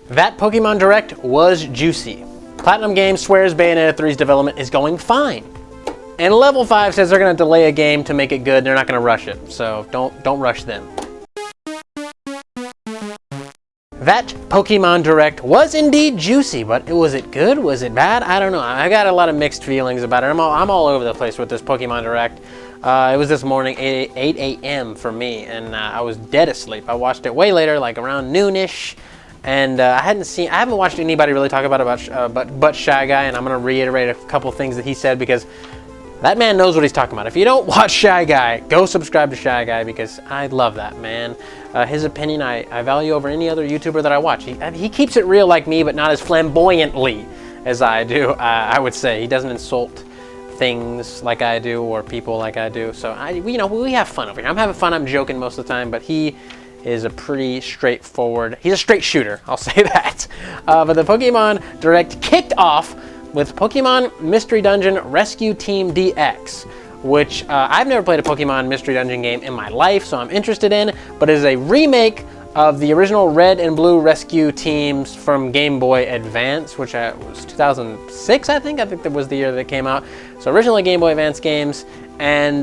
That Pokemon Direct was juicy. Platinum Games swears Bayonetta 3's development is going fine. And Level 5 says they're going to delay a game to make it good. They're not going to rush it, so don't rush them. That Pokemon Direct was indeed juicy, but was it good? Was it bad? I don't know. I got a lot of mixed feelings about it. I'm all over the place with this Pokemon Direct. It was this morning, 8 a.m. for me, and I was dead asleep. I watched it way later, like around noonish, and I haven't watched anybody really talk about it but Shy Guy, and I'm gonna reiterate a couple things that he said because that man knows what he's talking about. If you don't watch Shy Guy, go subscribe to Shy Guy because I love that man. His opinion I value over any other YouTuber that I watch. He keeps it real like me, but not as flamboyantly as I do. I would say he doesn't insult things like I do or people like I do. So we have fun over here. I'm having fun. I'm joking most of the time, but he is a pretty straightforward. He's a straight shooter. I'll say that. But the Pokemon Direct kicked off with Pokemon Mystery Dungeon Rescue Team DX, which I've never played a Pokemon Mystery Dungeon game in my life, so I'm interested in, but it is a remake of the original Red and Blue Rescue Teams from Game Boy Advance, which was 2006, I think that was the year that it came out. So originally Game Boy Advance games, and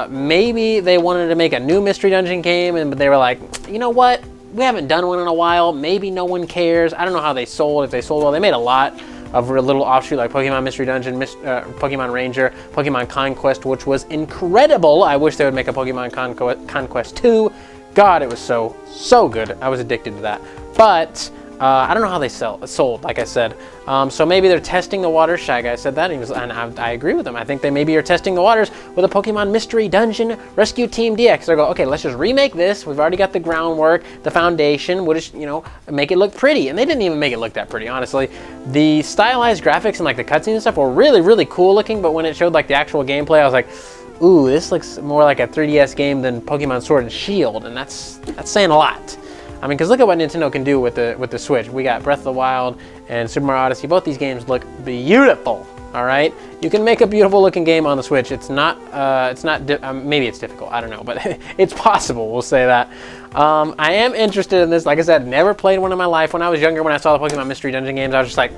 maybe they wanted to make a new Mystery Dungeon game, but they were like, you know what? We haven't done one in a while. Maybe no one cares. I don't know how they sold. If they sold well, they made a lot of a little offshoot like Pokemon Mystery Dungeon, Pokemon Ranger, Pokemon Conquest, which was incredible. I wish they would make a Pokemon Conquest 2. God, it was so good. I was addicted to that. But I don't know how they sold, like I said. So maybe they're testing the waters. Shy Guy said that, and I agree with him. I think they maybe are testing the waters with a Pokemon Mystery Dungeon Rescue Team DX. They go, okay, let's just remake this. We've already got the groundwork, the foundation. We'll just, make it look pretty. And they didn't even make it look that pretty, honestly. The stylized graphics and like the cutscenes and stuff were really, really cool looking. But when it showed like the actual gameplay, I was like, ooh, this looks more like a 3DS game than Pokemon Sword and Shield, and that's saying a lot. I mean, because look at what Nintendo can do with the Switch. We got Breath of the Wild and Super Mario Odyssey. Both these games look beautiful. All right, you can make a beautiful looking game on the Switch. It's not. Maybe it's difficult. I don't know, but it's possible. We'll say that. I am interested in this. Like I said, never played one in my life. When I was younger, when I saw the Pokemon Mystery Dungeon games, I was just like,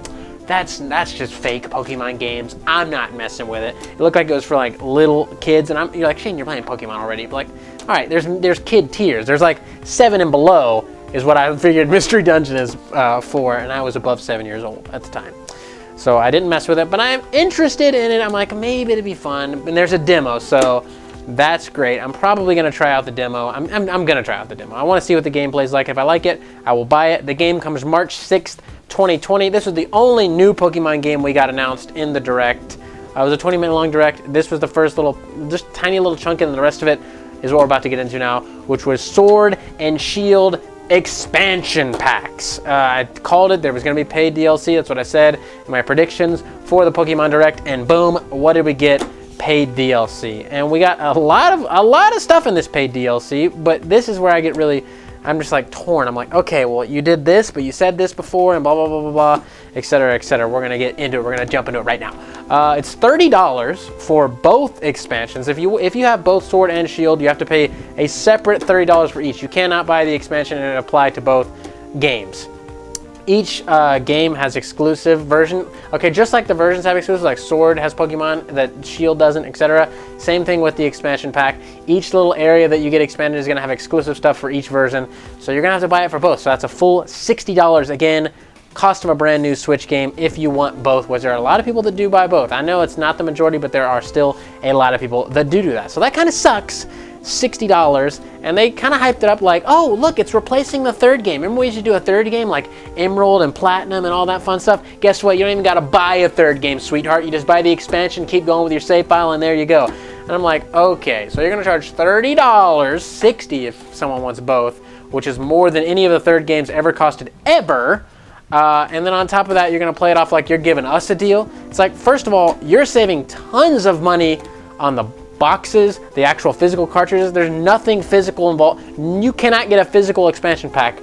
that's just fake Pokemon games. I'm not messing with it. It looked like it was for like little kids, and you're like, Shane, you're playing Pokemon already. But like, all right, there's kid tiers. There's like 7 and below is what I figured Mystery Dungeon is for, and I was above 7 years old at the time. So I didn't mess with it, but I'm interested in it. I'm like, maybe it'd be fun. And there's a demo, so that's great. I'm probably gonna try out the demo. I'm gonna try out the demo. I wanna see what the gameplay's like. If I like it, I will buy it. The game comes March 6th, 2020. This was the only new Pokemon game we got announced in the Direct. It was a 20-minute long Direct. This was the first just tiny little chunk, and the rest of it is what we're about to get into now, which was Sword and Shield expansion packs. I called it. There was going to be paid DLC. That's what I said in my predictions for the Pokemon Direct, and boom, what did we get? Paid DLC. And we got a lot of stuff in this paid DLC, but this is where I get really, I'm just like torn. I'm like, okay, well, you did this, but you said this before, and blah, blah, blah, blah, blah, et cetera, et cetera. We're going to get into it. We're going to jump into it right now. It's $30 for both expansions. If you have both Sword and Shield, you have to pay a separate $30 for each. You cannot buy the expansion and apply to both games. Each game has exclusive version. Okay, just like the versions have exclusive, like Sword has Pokemon that Shield doesn't, etc. Same thing with the expansion pack. Each little area that you get expanded is going to have exclusive stuff for each version. So you're going to have to buy it for both. So that's a full $60 again. Cost of a brand new Switch game if you want both, which there are a lot of people that do buy both. I know it's not the majority, but there are still a lot of people that do that. So that kind of sucks. $60, and they kind of hyped it up like, oh, look, it's replacing the third game. Remember we used to do a third game like Emerald and Platinum and all that fun stuff? Guess what? You don't even got to buy a third game, sweetheart. You just buy the expansion, keep going with your save file, and there you go. And I'm like, okay, so you're going to charge $30, $60 if someone wants both, which is more than any of the third games ever costed ever. And then on top of that, you're going to play it off like you're giving us a deal. It's like, first of all, you're saving tons of money on the boxes, the actual physical cartridges. There's nothing physical involved. You cannot get a physical expansion pack,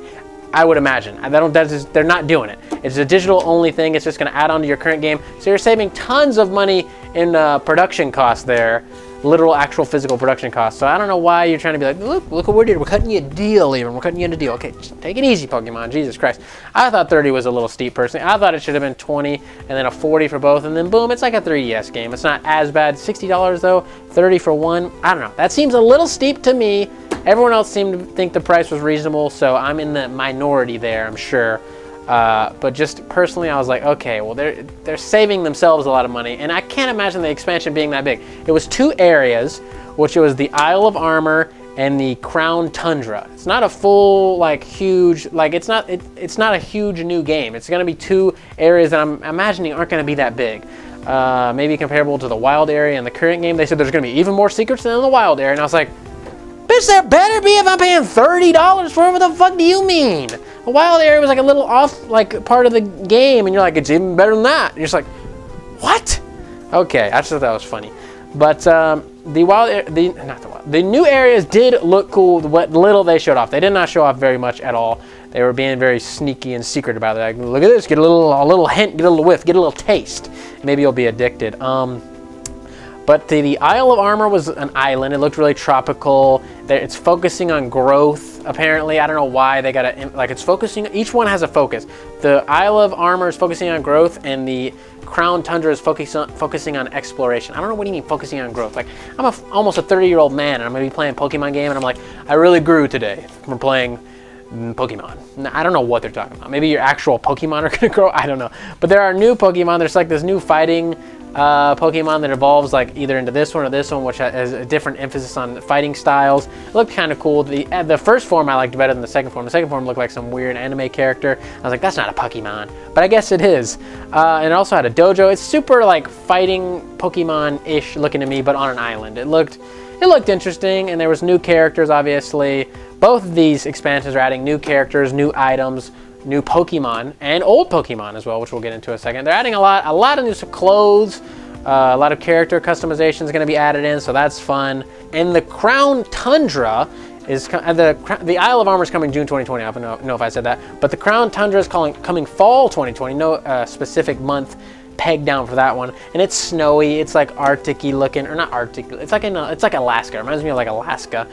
I would imagine. They're not doing it. It's a digital only thing. It's just going to add on to your current game. So you're saving tons of money in production costs there. literal, actual, physical production costs. So I don't know why you're trying to be like, look what we did. We're cutting you a deal, even. We're cutting you in a deal. Okay, just take it easy, Pokemon. Jesus Christ. I thought 30 was a little steep, personally. I thought it should have been 20 and then a 40 for both, and then boom, it's like a 3DS game. It's not as bad. $60 though, 30 for one. I don't know. That seems a little steep to me. Everyone else seemed to think the price was reasonable, so I'm in the minority there, I'm sure. But just personally, I was like, okay, well, they're saving themselves a lot of money, and I can't imagine the expansion being that big. It was 2 areas, which was the Isle of Armor and the Crown Tundra. It's not a full, like, huge, like, it's not a huge new game. It's gonna be 2 areas that I'm imagining aren't gonna be that big. Maybe comparable to the Wild area in the current game. They said there's gonna be even more secrets than in the Wild area, and I was like, bitch, there better be if I'm paying $30 for it. What the fuck do you mean? The Wild area was like a little off, like, part of the game, and you're like, it's even better than that. And you're just like, what? Okay, I just thought that was funny. But the new areas did look cool. What little they showed off, they did not show off very much at all. They were being very sneaky and secret about it. Like, look at this, get a little hint, get a little whiff, get a little taste. Maybe you'll be addicted. But the Isle of Armor was an island. It looked really tropical. It's focusing on growth, apparently. I don't know why they got to, like, it's focusing, each one has a focus. The Isle of Armor is focusing on growth, and the Crown Tundra is focusing on exploration. I don't know what do you mean focusing on growth. Like, I'm almost a 30-year-old man, and I'm going to be playing a Pokemon game, and I'm like, I really grew today from playing Pokemon. I don't know what they're talking about. Maybe your actual Pokemon are going to grow. I don't know. But there are new Pokemon. There's like this new fighting Pokemon that evolves like either into this one or this one, which has a different emphasis on fighting styles. It looked kind of cool. The first form I liked better than the second form. The second form looked like some weird anime character. I was like, that's not a Pokemon, but I guess it is. And it also had a dojo. It's super like fighting Pokemon-ish looking to me, but on an island. It looked interesting, and there was new characters, obviously. Both of these expansions are adding new characters, new items, new Pokemon, and old Pokemon as well, which we'll get into in a second. They're adding a lot of new clothes, a lot of character customization is going to be added in, so that's fun. And the Crown Tundra is the Isle of Armor is coming June 2020. I don't know if I said that, but the Crown Tundra is coming fall 2020. No specific month pegged down for that one, and it's snowy. It's like Arctic-y looking, or not Arctic. It's like Alaska. It reminds me of like Alaska.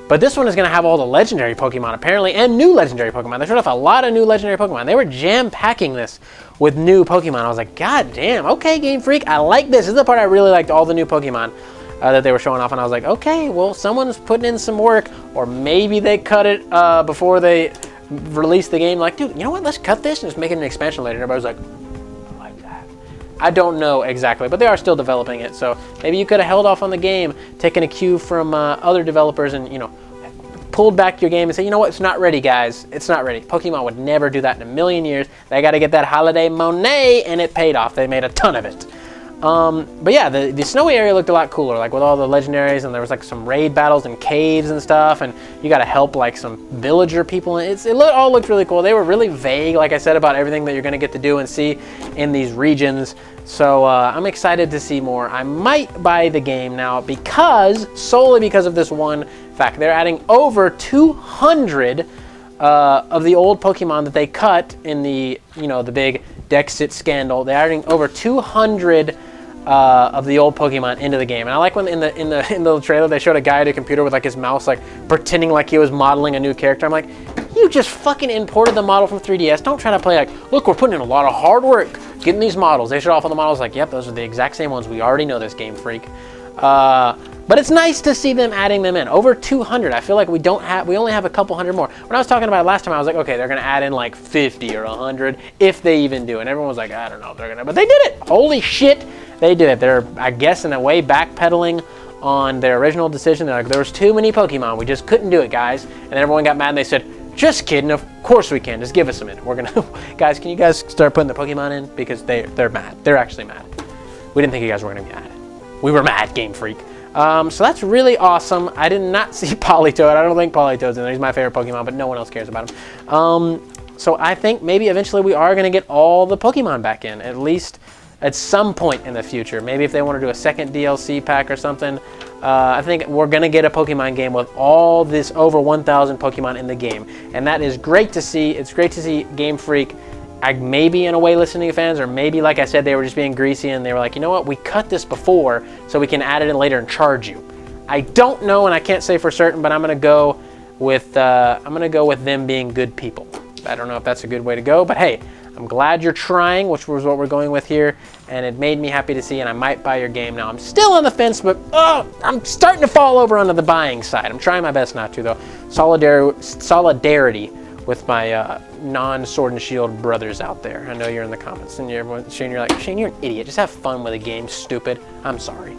But this one is going to have all the legendary Pokemon apparently, and new legendary Pokemon. They showed off a lot of new legendary Pokemon. They were jam-packing this with new Pokemon. I was like, God damn, okay, Game Freak, I like this. This is the part I really liked, all the new Pokemon that they were showing off, and I was like, okay, well, someone's putting in some work, or maybe they cut it before they released the game. Like, dude, you know what? Let's cut this and just make it an expansion later. Everybody was like, I don't know exactly, but they are still developing it, so maybe you could have held off on the game, taken a cue from other developers, and, you know, pulled back your game and say, you know what, it's not ready, guys. It's not ready. Pokemon would never do that in a million years. They got to get that holiday money, and it paid off. They made a ton of it. But yeah, the snowy area looked a lot cooler, like with all the legendaries, and there was like some raid battles and caves and stuff, and you got to help like some villager people. It all looked really cool. They were really vague, like I said, about everything that you're going to get to do and see in these regions. So I'm excited to see more. I might buy the game now solely because of this one fact. They're adding over 200 of the old Pokemon that they cut in the big Dexit scandal. They're adding over 200 of the old Pokemon into the game, and I like when in the trailer they showed a guy at a computer with like his mouse like pretending like he was modeling a new character. I'm like, you just fucking imported the model from 3DS. Don't try to play like, look, we're putting in a lot of hard work getting these models. They showed off on the models like, yep, those are the exact same ones. We already know this, Game Freak. But it's nice to see them adding them in. Over 200. I feel like we only have a couple hundred more. When I was talking about it last time, I was like, okay, they're gonna add in like 50 or 100 if they even do. And everyone was like, I don't know if they're gonna, but they did it. Holy shit, they did it. They're, I guess, in a way backpedaling on their original decision. They're like, there was too many Pokemon. We just couldn't do it, guys. And then everyone got mad and they said, just kidding, of course we can. Just give us a minute. We're gonna, guys, can you guys start putting the Pokemon in? Because they're mad. They're actually mad. We didn't think you guys were gonna be mad. We were mad, Game Freak. So that's really awesome. I did not see Politoed. I don't think Politoed's in there. He's my favorite Pokemon, but no one else cares about him. So I think maybe eventually we are gonna get all the Pokemon back in, at least at some point in the future. Maybe if they want to do a second DLC pack or something. I think we're gonna get a Pokemon game with all this over 1,000 Pokemon in the game, and that is great to see. It's great to see Game Freak maybe in a way listening to fans, or maybe, like I said, they were just being greasy and they were like, you know what, we cut this before so we can add it in later and charge you. I don't know, and I can't say for certain, but I'm gonna go with them being good people. I don't know if that's a good way to go, but hey, I'm glad you're trying, which was what we're going with here, and it made me happy to see, and I might buy your game now. I'm still on the fence, but I'm starting to fall over onto the buying side. I'm trying my best not to, though. Solidarity with my non-Sword and Shield brothers out there. I know you're in the comments, and Shane, you're like, Shane, you're an idiot. Just have fun with the game, stupid. I'm sorry.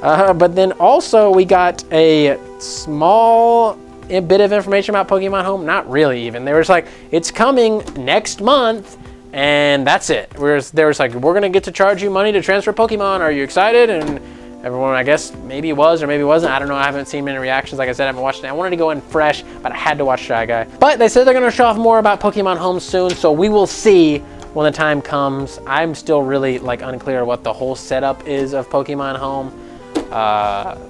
But then also we got a small bit of information about Pokemon Home. Not really even. They were just like, it's coming next month, and that's it. They were like, we're gonna get to charge you money to transfer Pokemon. Are you excited? And everyone, I guess, maybe was or maybe wasn't. I don't know. I haven't seen many reactions. Like I said, I haven't watched it. I wanted to go in fresh, but I had to watch Shy Guy. But they said they're gonna show off more about Pokemon Home soon, so we will see when the time comes. I'm still really unclear what the whole setup is of Pokemon Home.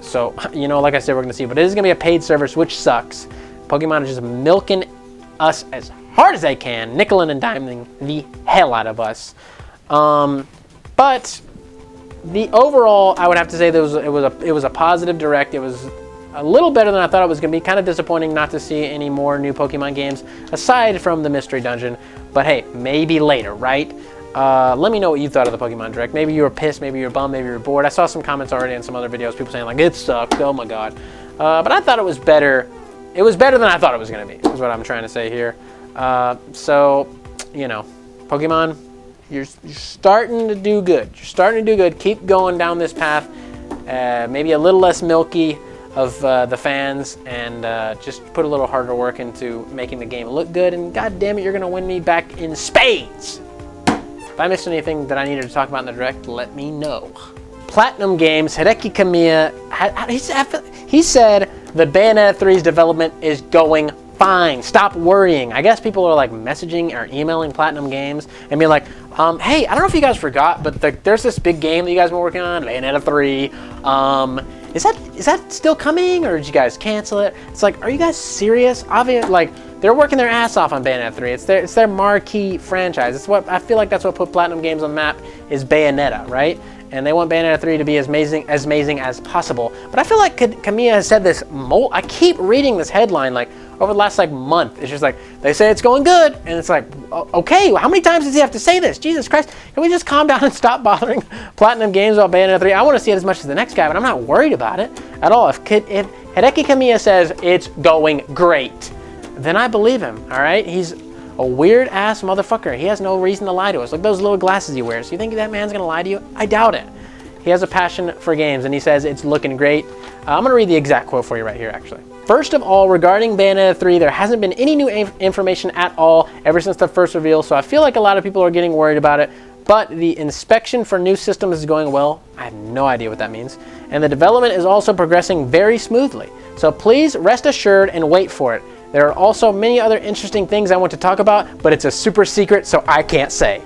So, you know, like I said, we're gonna see, but it is gonna be a paid service, which sucks. Pokemon is just milking us as hard as they can, nickeling and diming the hell out of us. But the overall, I would have to say that it was a positive direct. It was a little better than I thought it was gonna be. Kind of disappointing not to see any more new Pokemon games aside from the Mystery Dungeon. But hey, maybe later, right? Let me know what you thought of the Pokemon Direct. Maybe you were pissed, maybe you were bummed, maybe you were bored. I saw some comments already in some other videos, people saying like, it sucked, oh my god. But I thought it was better. It was better than I thought it was gonna be, is what I'm trying to say here. So, you know, Pokemon, you're starting to do good. You're starting to do good. Keep going down this path. Maybe a little less milky of the fans, and just put a little harder work into making the game look good, and god damn it, you're gonna win me back in spades. If I missed anything that I needed to talk about in the direct, let me know. Platinum Games, Hideki Kamiya, he said the Bayonetta 3's development is going fine. Stop worrying. I guess people are like messaging or emailing Platinum Games and being like, hey, I don't know if you guys forgot, but there's this big game that you guys been working on, Bayonetta 3. Is that still coming, or did you guys cancel it? It's like, are you guys serious? Obviously, like, they're working their ass off on Bayonetta 3. It's their marquee franchise. It's what I feel like that's what put Platinum Games on the map, is Bayonetta, right? And they want Bayonetta 3 to be as amazing as possible. But I feel like Kamiya has said this. I keep reading this headline like over the last month. It's just like, they say it's going good, and it's like, okay, how many times does he have to say this? Jesus Christ, can we just calm down and stop bothering Platinum Games about Bayonetta 3? I want to see it as much as the next guy, but I'm not worried about it at all. If Hideki Kamiya says it's going great, then I believe him, all right? He's a weird ass motherfucker. He has no reason to lie to us. Look at those little glasses he wears. You think that man's gonna lie to you? I doubt it. He has a passion for games, and he says it's looking great. I'm gonna read the exact quote for you right here, actually. First of all, regarding Bayonetta 3, there hasn't been any new information at all ever since the first reveal, so I feel like a lot of people are getting worried about it, but the inspection for new systems is going well. I have no idea what that means. And the development is also progressing very smoothly. So please rest assured and wait for it. There are also many other interesting things I want to talk about, but it's a super secret, so I can't say.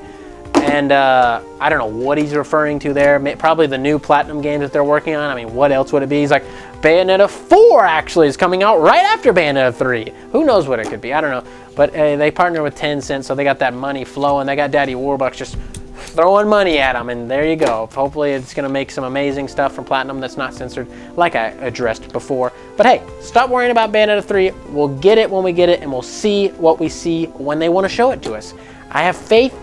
And I don't know what he's referring to there. Probably the new Platinum games that they're working on. I mean, what else would it be? He's like, Bayonetta 4 actually is coming out right after Bayonetta 3. Who knows what it could be? I don't know. But they partner with Tencent, so they got that money flowing. They got Daddy Warbucks just throwing money at them, and there you go. Hopefully it's going to make some amazing stuff from Platinum that's not censored, like I addressed before. But hey, stop worrying about Bayonetta 3. We'll get it when we get it, and we'll see what we see when they want to show it to us. I have faith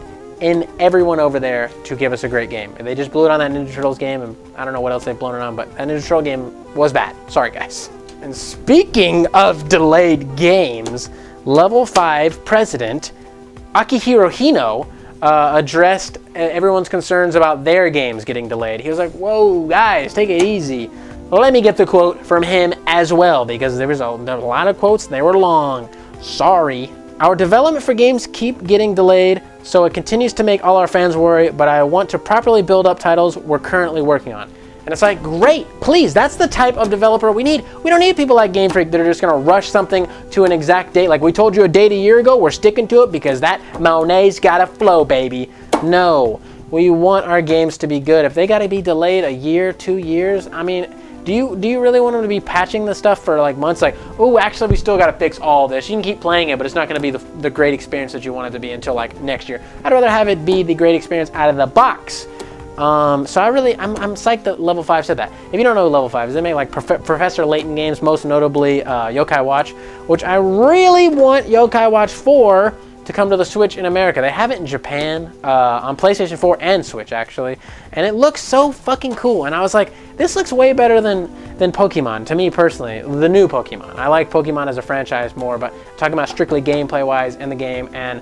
in everyone over there to give us a great game. They just blew it on that Ninja Turtles game, and I don't know what else they've blown it on, but that Ninja Turtle game was bad. Sorry, guys. And speaking of delayed games, Level 5 President Akihiro Hino addressed everyone's concerns about their games getting delayed. He was like, whoa, guys, take it easy. Let me get the quote from him as well, because there was a lot of quotes, they were long. Sorry. Our development for games keep getting delayed, so it continues to make all our fans worry, but I want to properly build up titles we're currently working on. And it's like, great, please, that's the type of developer we need. We don't need people like Gamefreak that are just gonna rush something to an exact date. Like we told you a date a year ago, we're sticking to it because that Monet's gotta flow, baby. No, we want our games to be good. If they gotta be delayed a year, 2 years, I mean, Do you really want them to be patching the stuff for like months? Like, oh, actually, we still got to fix all this. You can keep playing it, but it's not going to be the great experience that you want it to be until like next year. I'd rather have it be the great experience out of the box. So I'm psyched that Level 5 said that. If you don't know who Level 5 is, they make like Professor Layton games, most notably Yokai Watch, which I really want Yokai Watch 4 to come to the Switch in America. They have it in Japan, on PlayStation 4 and Switch actually, and it looks so fucking cool. And I was like, this looks way better than Pokemon, to me personally, the new Pokemon. I like Pokemon as a franchise more, but talking about strictly gameplay-wise in the game, and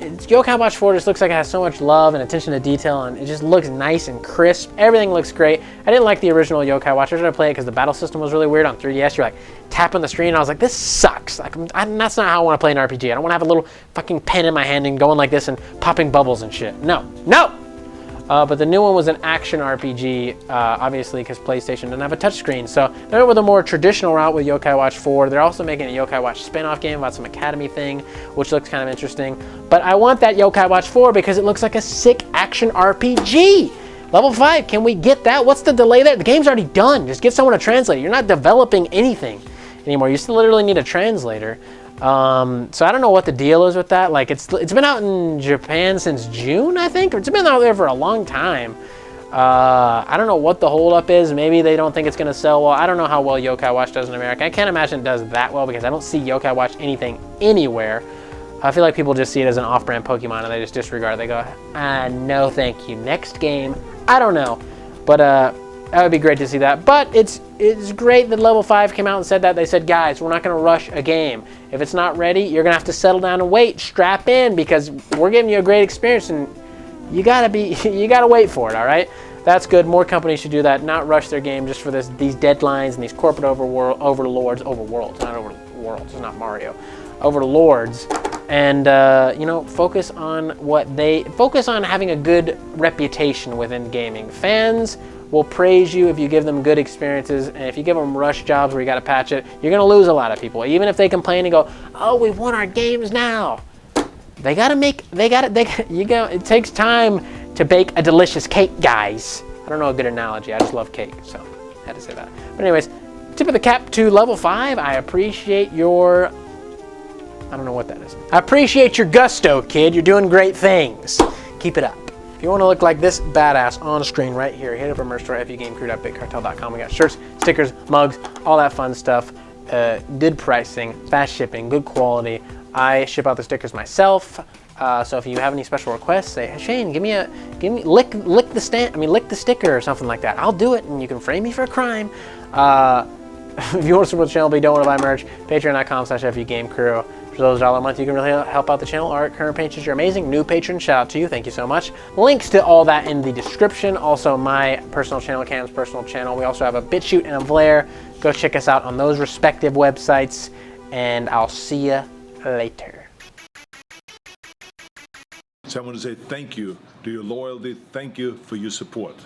Yokai Watch 4 just looks like it has so much love and attention to detail, and it just looks nice and crisp. Everything looks great. I didn't like the original Yokai Watch. I tried to play it because the battle system was really weird on 3DS. You're like tapping the screen, and I was like, this sucks. Like, that's not how I want to play an RPG. I don't want to have a little fucking pen in my hand and going like this and popping bubbles and shit. No. But the new one was an action RPG, obviously, because PlayStation didn't have a touchscreen. So they went with a more traditional route with Yokai Watch 4. They're also making a Yokai Watch spin-off game about some academy thing, which looks kind of interesting. But I want that Yokai Watch 4 because it looks like a sick action RPG. Level 5, can we get that? What's the delay there? The game's already done. Just get someone to translate it. You're not developing anything anymore. You still literally need a translator. So I don't know what the deal is with that. Like, it's been out in Japan since June, I think. It's been out there for a long time. I don't know what the holdup is. Maybe they don't think it's going to sell well. I don't know how well Yokai Watch does in America. I can't imagine it does that well because I don't see Yokai Watch anything anywhere. I feel like people just see it as an off-brand Pokemon and they just disregard it. They go, no thank you. Next game. I don't know. But that would be great to see that. But it's great that Level 5 came out and said that. They said, guys, we're not going to rush a game. If it's not ready, you're going to have to settle down and wait. Strap in because we're giving you a great experience and you got to wait for it, all right? That's good. More companies should do that, not rush their game just for these deadlines and these corporate overlords, it's not Mario, overlords. And focus on having a good reputation within gaming. Fans will praise you if you give them good experiences, and if you give them rush jobs where you got to patch it, you're going to lose a lot of people. Even if they complain and go, "Oh, we want our games now," it takes time to bake a delicious cake, guys. I don't know a good analogy. I just love cake, so I had to say that. But anyways, tip of the cap to Level 5. I appreciate your. I don't know what that is. I appreciate your gusto, kid. You're doing great things. Keep it up. If you want to look like this badass on screen right here, hit up our merch store, fugamecrue.bigcartel.com. We got shirts, stickers, mugs, all that fun stuff. Good pricing, fast shipping, good quality. I ship out the stickers myself. So if you have any special requests, say, hey, Shane, lick the sticker or something like that. I'll do it, and you can frame me for a crime. If you want to support the channel but you don't want to buy merch, patreon.com/fugamecrue. For those $1 a month, you can really help out the channel. Art, current patrons, you're amazing. New patron, shout out to you. Thank you so much. Links to all that in the description. Also, my personal channel, Cam's personal channel. We also have a BitChute and a Vlare. Go check us out on those respective websites, and I'll see you later. So I want to say thank you to your loyalty. Thank you for your support.